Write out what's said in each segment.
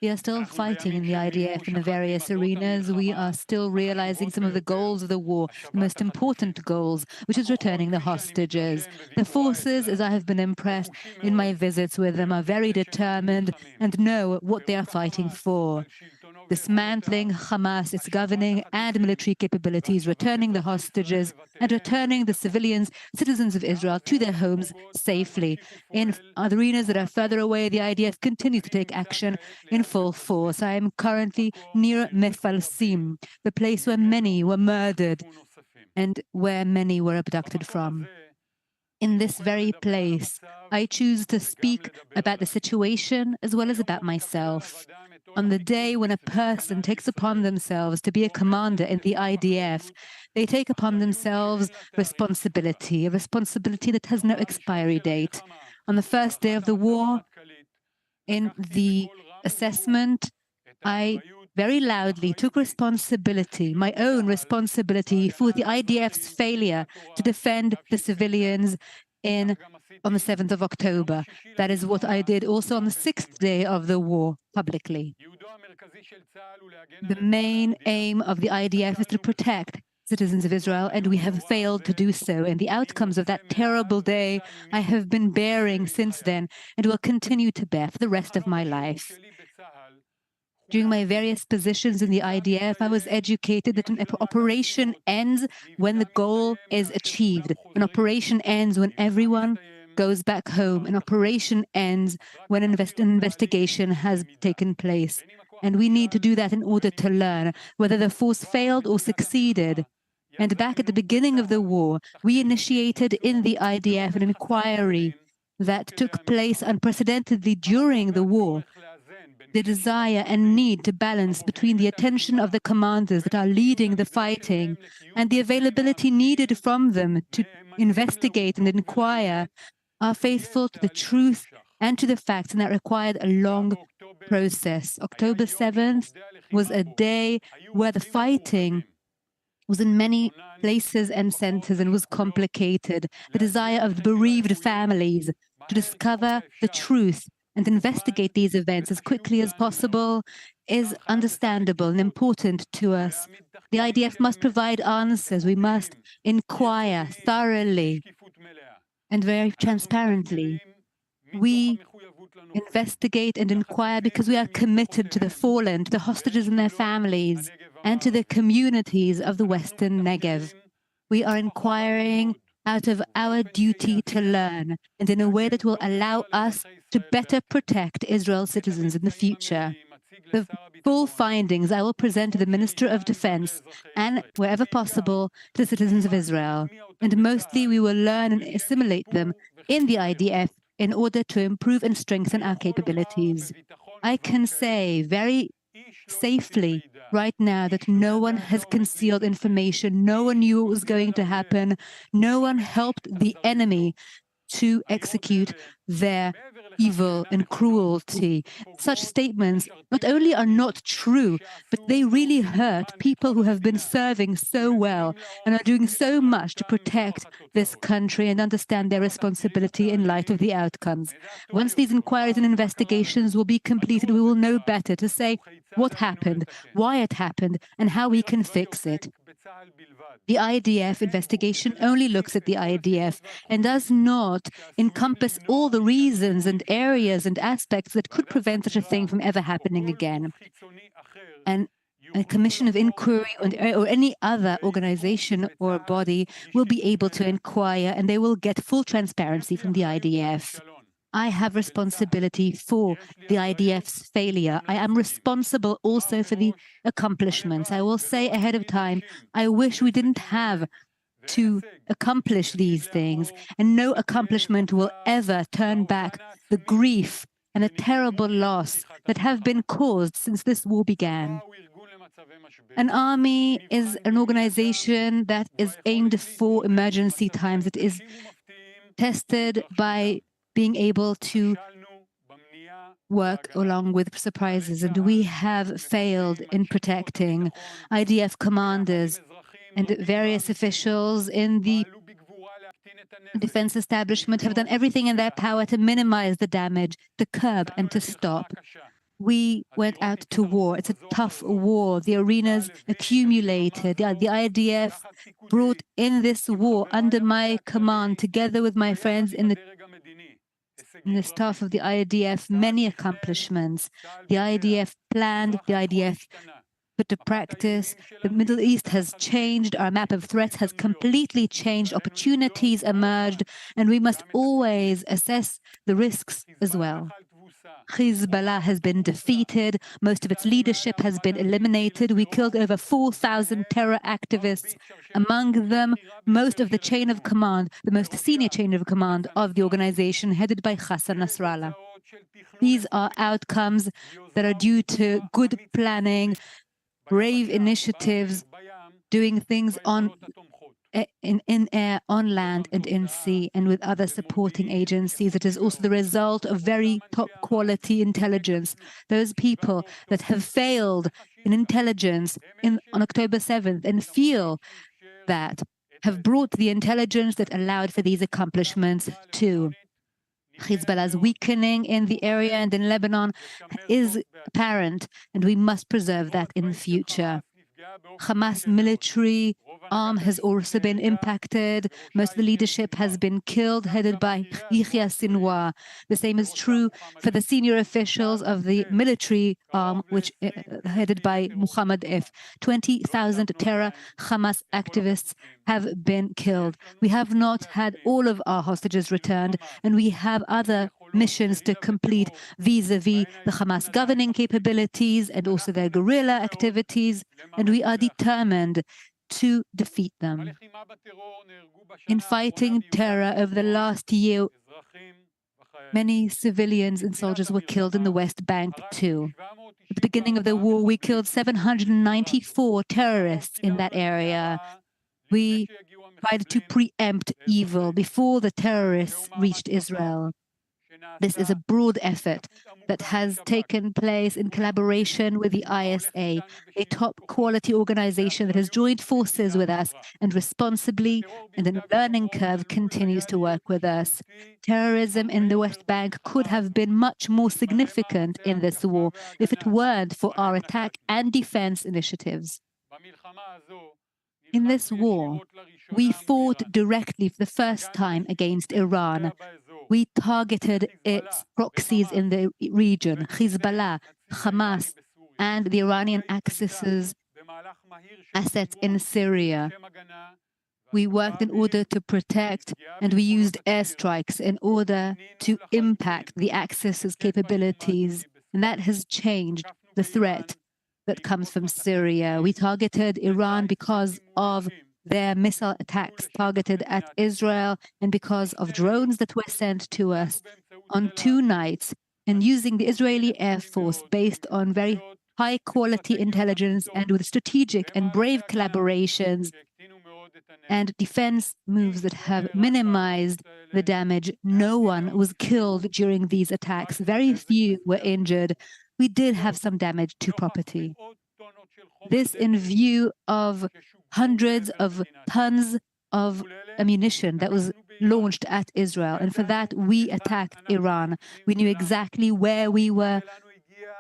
We are still fighting in the IDF in the various arenas. We are still realizing some of the goals of the war, the most important goals, which is returning the hostages. The forces, as I have been impressed in my visits with them, are very determined and know what they are fighting for. Dismantling Hamas, its governing and military capabilities, returning the hostages, and returning the civilians, citizens of Israel, to their homes safely. In other arenas that are further away, the IDF continues to take action in full force. I am currently near Mefalsim, the place where many were murdered and where many were abducted from. In this very place, I choose to speak about the situation as well as about myself. On the day when a person takes upon themselves to be a commander in the IDF, they take upon themselves responsibility, a responsibility that has no expiry date. On the first day of the war, in the assessment, I very loudly took responsibility, my own responsibility, for the IDF's failure to defend the civilians on the 7th of October. That is what I did also on the 6th day of the war publicly. The main aim of the IDF is to protect citizens of Israel, and we have failed to do so. And the outcomes of that terrible day I have been bearing since then and will continue to bear for the rest of my life. During my various positions in the IDF, I was educated that an operation ends when the goal is achieved. An operation ends when everyone goes back home. An operation ends when an investigation has taken place. And we need to do that in order to learn whether the force failed or succeeded. And back at the beginning of the war, we initiated in the IDF an inquiry that took place unprecedentedly during the war. The desire and need to balance between the attention of the commanders that are leading the fighting and the availability needed from them to investigate and inquire are faithful to the truth and to the facts, and that required a long process. October 7th was a day where the fighting was in many places and centers and was complicated. The desire of the bereaved families to discover the truth and investigate these events as quickly as possible is understandable and important to us. The IDF must provide answers. We must inquire thoroughly and very transparently. We investigate and inquire because we are committed to the fallen, to the hostages and their families, and to the communities of the Western Negev. We are inquiring out of our duty to learn, and in a way that will allow us to better protect Israel's citizens in the future. The full findings I will present to the Minister of Defense and, wherever possible, to the citizens of Israel. And mostly we will learn and assimilate them in the IDF in order to improve and strengthen our capabilities. I can say very safely right now that no one has concealed information, no one knew what was going to happen, no one helped the enemy to execute their evil and cruelty. Such statements not only are not true, but they really hurt people who have been serving so well and are doing so much to protect this country and understand their responsibility in light of the outcomes. Once these inquiries and investigations will be completed, we will know better to say what happened, why it happened, and how we can fix it. The IDF investigation only looks at the IDF and does not encompass all the reasons and areas and aspects that could prevent such a thing from ever happening again. And a commission of inquiry or any other organization or body will be able to inquire, and they will get full transparency from the IDF. I have responsibility for the IDF's failure. I am responsible also for the accomplishments. I will say ahead of time, I wish we didn't have to accomplish these things, and no accomplishment will ever turn back the grief and the terrible loss that have been caused since this war began. An army is an organization that is aimed for emergency times. It is tested by being able to work along with surprises, and we have failed in protecting. IDF commanders and various officials in the defense establishment have done everything in their power to minimize the damage, to curb and to stop. we went out to war. It's a tough war. The arenas accumulated. The IDF brought in this war under my command, together with my friends in the staff of the IDF, many accomplishments. The IDF planned, the IDF put to practice. The Middle East has changed. Our map of threats has completely changed. Opportunities emerged, and we must always assess the risks as well. Hezbollah has been defeated. Most of its leadership has been eliminated. We killed over 4,000 terror activists. Among them, most of the chain of command, the most senior chain of command of the organization, headed by Hassan Nasrallah. These are outcomes that are due to good planning, brave initiatives, doing things in air, on land, and in sea, and with other supporting agencies. It is also the result of very top-quality intelligence. Those people that have failed in intelligence on October 7th and feel that have brought the intelligence that allowed for these accomplishments too. Hezbollah's weakening in the area and in Lebanon is apparent, and we must preserve that in the future. Hamas military arm has also been impacted. Most of the leadership has been killed, headed by Yahya Sinwar. The same is true for the senior officials of the military arm, which headed by Muhammad F. 20,000 terror Hamas activists have been killed. We have not had all of our hostages returned, and we have other missions to complete vis-a-vis the Hamas governing capabilities and also their guerrilla activities, and we are determined to defeat them. In fighting terror over the last year, many civilians and soldiers were killed in the West Bank too. At the beginning of the war, we killed 794 terrorists in that area. We tried to preempt evil before the terrorists reached Israel. This is a broad effort that has taken place in collaboration with the ISA, a top-quality organization that has joined forces with us and responsibly and in a learning curve continues to work with us. Terrorism in the West Bank could have been much more significant in this war if it weren't for our attack and defense initiatives. In this war, we fought directly for the first time against Iran. We targeted its proxies in the region, Hezbollah, Hamas, and the Iranian Axis's assets in Syria. We worked in order to protect, and we used airstrikes in order to impact the Axis's capabilities, and that has changed the threat that comes from Syria. We targeted Iran because of their missile attacks targeted at Israel and because of drones that were sent to us on 2 nights, and using the Israeli Air Force based on very high-quality intelligence and with strategic and brave collaborations and defense moves that have minimized the damage. No one was killed during these attacks. Very few were injured. We did have some damage to property. This in view of hundreds of tons of ammunition that was launched at Israel. And for that, we attacked Iran. We knew exactly where we were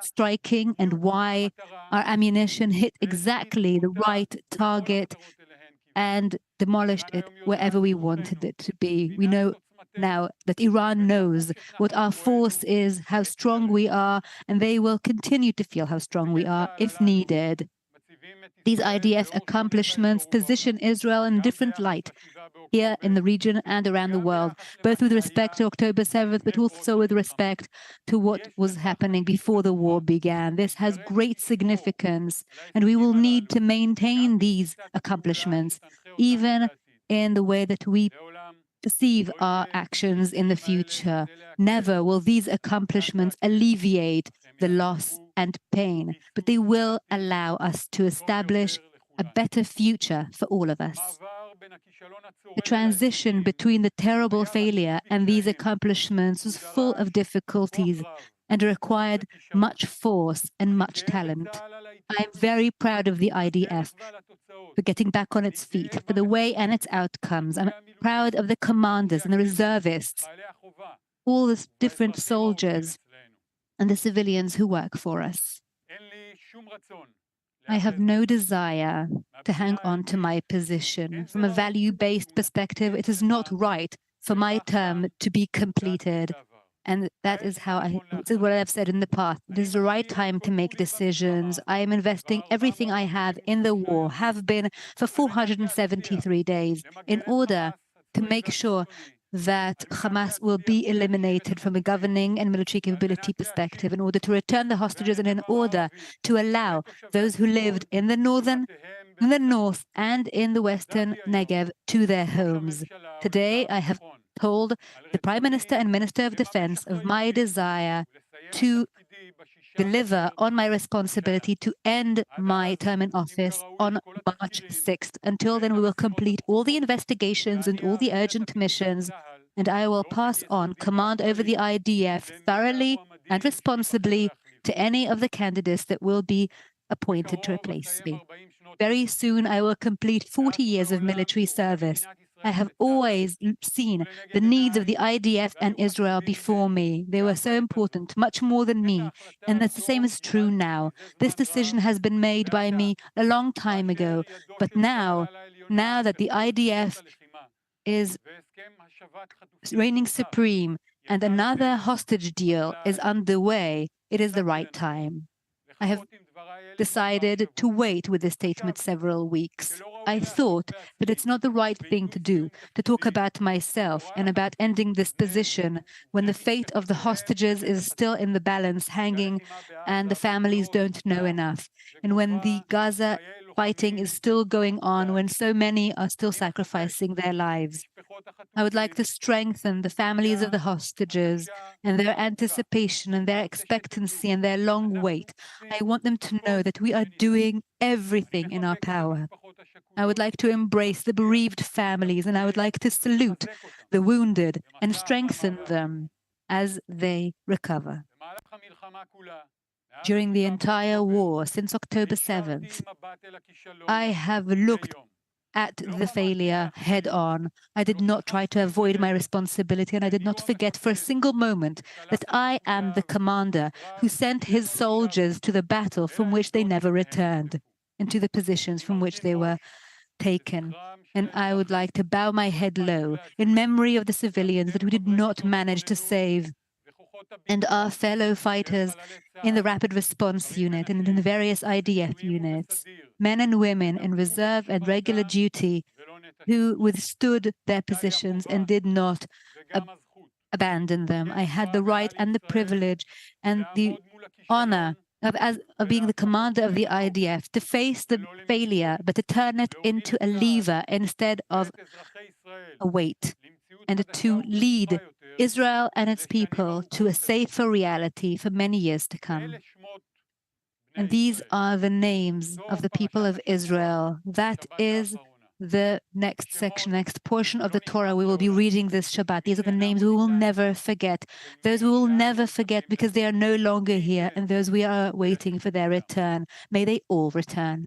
striking and why. Our ammunition hit exactly the right target and demolished it wherever we wanted it to be. We know now that Iran knows what our force is, how strong we are, and they will continue to feel how strong we are if needed. These IDF accomplishments position Israel in a different light here in the region and around the world, both with respect to October 7th, but also with respect to what was happening before the war began. This has great significance, and we will need to maintain these accomplishments, even in the way that we perceive our actions in the future. Never will these accomplishments alleviate the loss and pain, but they will allow us to establish a better future for all of us. The transition between the terrible failure and these accomplishments was full of difficulties and required much force and much talent. I am very proud of the IDF for getting back on its feet, for the way and its outcomes. I'm proud of the commanders and the reservists, all the different soldiers and the civilians who work for us. I have no desire to hang on to my position. From a value-based perspective, it is not right for my term to be completed. And that is what I've said in the past. It is the right time to make decisions. I am investing everything I have in the war, have been for 473 days, in order to make sure that Hamas will be eliminated from a governing and military capability perspective, in order to return the hostages and in order to allow those who lived in the north and in the western Negev to their homes. Today, I have told the Prime Minister and Minister of Defense of my desire to deliver on my responsibility to end my term in office on March 6th. Until then, we will complete all the investigations and all the urgent missions, and I will pass on command over the IDF thoroughly and responsibly to any of the candidates that will be appointed to replace me. Very soon, I will complete 40 years of military service. I have always seen the needs of the IDF and Israel before me. They were so important, much more than me. And that's the same is true now. This decision has been made by me a long time ago. But now that the IDF is reigning supreme and another hostage deal is underway, it is the right time. I have decided to wait with this statement several weeks. I thought that it's not the right thing to do, to talk about myself and about ending this position when the fate of the hostages is still in the balance hanging and the families don't know enough. And when the Gaza fighting is still going on, when so many are still sacrificing their lives. I would like to strengthen the families of the hostages and their anticipation and their expectancy and their long wait. I want them to know that we are doing everything in our power. I would like to embrace the bereaved families, and I would like to salute the wounded and strengthen them as they recover. During the entire war, since October 7th, I have looked at the failure head on. I did not try to avoid my responsibility, and I did not forget for a single moment that I am the commander who sent his soldiers to the battle from which they never returned, and to the positions from which they were taken. And I would like to bow my head low in memory of the civilians that we did not manage to save, and our fellow fighters in the Rapid Response Unit and in the various IDF units, men and women in reserve and regular duty who withstood their positions and did not abandon them. I had the right and the privilege and the honor of being the commander of the IDF, to face the failure, but to turn it into a lever instead of a weight, and to lead Israel and its people to a safer reality for many years to come. And these are the names of the people of Israel. That is the next section, next portion of the Torah we will be reading this Shabbat. These are the names we will never forget. Those we will never forget because they are no longer here, and those we are waiting for their return. May they all return.